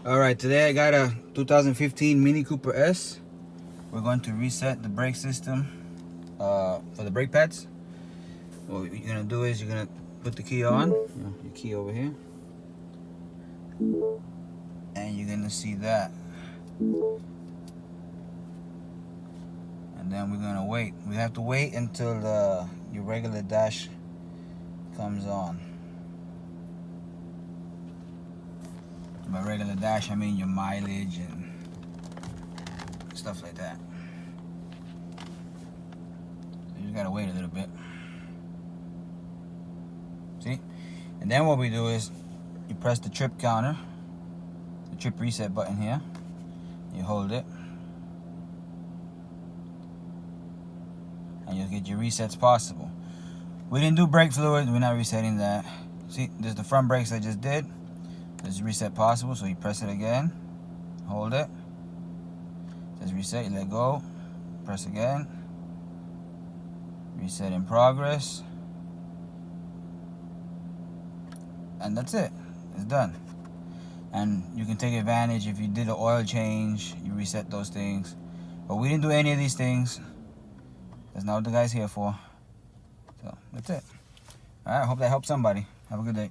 Alright, today I got a 2015 Mini Cooper S. We're going to reset the brake system for the brake pads. What you're going to do is you're going to put the key on, your key over here, and you're going to see that. And then we're going to wait. We have to wait until your regular dash comes on. By regular dash, I mean your mileage and stuff like that. So you just gotta wait a little bit. See? And then what we do is you press the trip counter, the trip reset button here. You hold it, and you'll get your resets possible. We didn't do brake fluid, we're not resetting that. See, there's the front brakes I just did. There's reset possible, so you press it again, hold it, says reset, you let go, press again, reset in progress, and that's it, it's done. And you can take advantage if you did an oil change, you reset those things. But we didn't do any of these things. That's not what the guy's here for. So that's it. Alright, I hope that helps somebody. Have a good day.